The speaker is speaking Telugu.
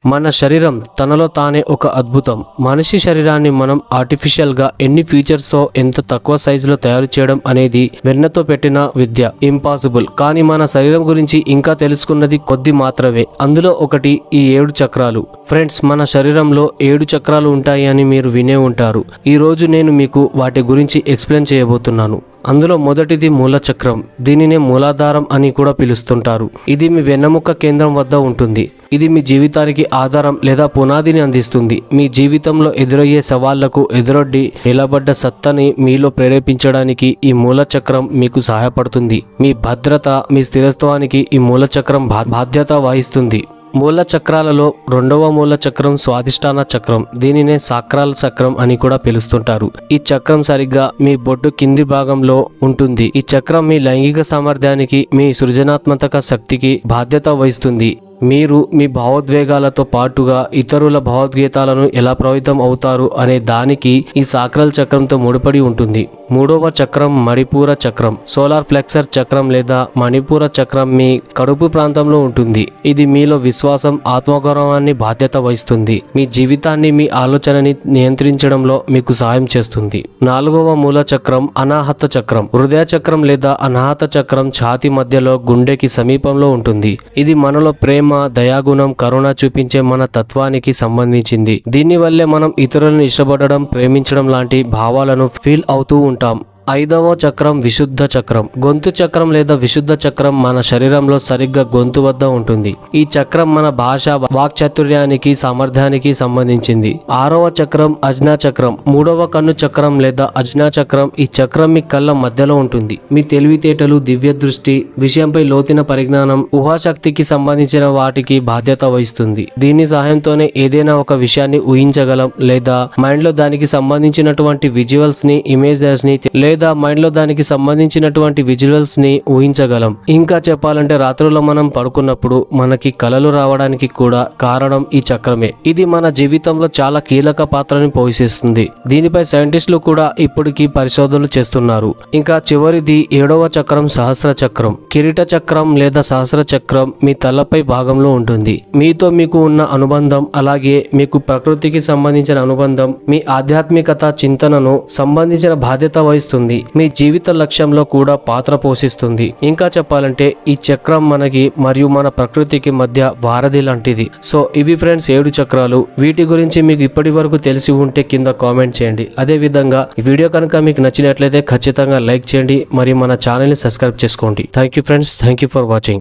మన శరీరం తనలో తానే ఒక అద్భుతం. మనిషి శరీరాన్ని మనం ఆర్టిఫిషియల్ గా ఎన్ని ఫీచర్స్ తో ఎంత తక్కువ సైజులో తయారు చేయడం అనేది వెన్నతో పెట్టిన విద్య. ఇంపాసిబుల్. కానీ మన శరీరం గురించి ఇంకా తెలుసుకున్నది కొద్ది మాత్రమే. అందులో ఒకటి ఈ 7 చక్రాలు. ఫ్రెండ్స్, మన శరీరంలో 7 చక్రాలు ఉంటాయి అని మీరు వినే ఉంటారు. ఈ రోజు నేను మీకు వాటి గురించి ఎక్స్ప్లెయిన్ చేయబోతున్నాను. అందులో మొదటిది మూల చక్రం. దీనినే మూలాధారం అని కూడా పిలుస్తుంటారు. ఇది మీ వెన్నెముక కేంద్రం వద్ద ఉంటుంది. ఇది మీ జీవితానికి ఆధారం లేదా పునాదిని అందిస్తుంది. మీ జీవితంలో ఎదురయ్యే సవాళ్లకు ఎదురొడ్డి నిలబడ్డ సత్తని మీలో ప్రేరేపించడానికి ఈ మూల చక్రం మీకు సహాయపడుతుంది. మీ భద్రత, మీ స్థిరత్వానికి ఈ మూల చక్రం బాధ్యత వహిస్తుంది. మూల చక్రాలలో రెండవ మూల చక్రం స్వాదిష్టాన చక్రం. దీనినే సాక్రాల చక్రం అని కూడా పిలుస్తుంటారు. ఈ చక్రం సరిగ్గా మీ బొడ్డు కింది భాగంలో ఉంటుంది. ఈ చక్రం మీ లైంగిక సామర్థ్యానికి, మీ సృజనాత్మక శక్తికి బాధ్యత వహిస్తుంది. మీరు మీ భావోద్వేగాలతో పాటుగా ఇతరుల భావోద్వేగాలను ఎలా ప్రభావితం అవుతారు అనే దానికి ఈ సాక్రల్ చక్రంతో ముడిపడి ఉంటుంది. మూడవ చక్రం మణిపూర చక్రం. సోలార్ ప్లెక్సర్ చక్రం లేదా మణిపూర చక్రం మీ కడుపు ప్రాంతంలో ఉంటుంది. ఇది మీలో విశ్వాసం, ఆత్మగౌరవాన్ని బాధ్యత వహిస్తుంది. మీ జీవితాన్ని, మీ ఆలోచనని నియంత్రించడంలో మీకు సహాయం చేస్తుంది. నాలుగవ మూల చక్రం అనాహత చక్రం. హృదయ చక్రం లేదా అనాహత చక్రం ఛాతీ మధ్యలో గుండెకి సమీపంలో ఉంటుంది. ఇది మనలో ప్రేమ, దయాగుణం, కరుణ చూపించే మన తత్వానికి సంబంధించింది. దీని వల్లే మనం ఇతరులను ఇష్టపడడం, ప్రేమించడం లాంటి భావాలను ఫీల్ అవుతూ ఉంటాం. ఐదవ చక్రం విశుద్ధ చక్రం. గొంతు చక్రం లేదా విశుద్ధ చక్రం మన శరీరంలో సరిగ్గా గొంతు వద్ద ఉంటుంది. ఈ చక్రం మన భాష, వాక్చాతుర్యానికి, సామర్థ్యానికి సంబంధించింది. ఆరవ చక్రం అజ్ఞా చక్రం. మూడవ కన్ను చక్రం లేదా అజ్ఞా చక్రం. ఈ చక్రం మీ కళ్ళ మధ్యలో ఉంటుంది. మీ తెలివితేటలు, దివ్య దృష్టి, విషయంపై లోతైన పరిజ్ఞానం, ఊహాశక్తికి సంబంధించిన వాటికి బాధ్యత వహిస్తుంది. దీని సహాయంతోనే ఏదైనా ఒక విషయాన్ని ఊహించగలం లేదా మైండ్ లో దానికి సంబంధించినటువంటి విజువల్స్ ని, ఇమేజెస్ ని లేదా మైండ్ లో దానికి సంబంధించినటువంటి విజువల్స్ ని ఊహించగలం. ఇంకా చెప్పాలంటే రాత్రుల్లో మనం పడుకున్నప్పుడు మనకి కలలు రావడానికి కూడా కారణం ఈ చక్రమే. ఇది మన జీవితంలో చాలా కీలక పాత్రని పోషిస్తుంది. దీనిపై సైంటిస్టులు కూడా ఇప్పటికీ పరిశోధనలు చేస్తున్నారు. ఇంకా చివరిది 7వ చక్రం సహస్ర చక్రం. కిరీట చక్రం లేదా సహస్ర చక్రం మీ తలపై భాగంలో ఉంటుంది. మీతో మీకు ఉన్న అనుబంధం, అలాగే మీకు ప్రకృతికి సంబంధించిన అనుబంధం, మీ ఆధ్యాత్మికత, చింతనను సంబంధించిన బాధ్యత వహిస్తుంది. మీ జీవిత లక్ష్యంలో కూడా పాత్ర పోషిస్తుంది. ఇంకా చెప్పాలంటే ఈ చక్రం మనకి మరియు మన ప్రకృతికి మధ్య వారధి లాంటిది. సో ఇవి ఫ్రెండ్స్ 7 చక్రాలు. వీటి గురించి మీకు ఇప్పటి వరకు తెలిసి ఉంటే కింద కామెంట్ చేయండి. అదే విధంగా ఈ వీడియో కనుక మీకు నచ్చినట్లయితే ఖచ్చితంగా లైక్ చేయండి మరియు మన ఛానల్ ని సబ్స్క్రైబ్ చేసుకోండి. Thank you friends. Thank you for watching.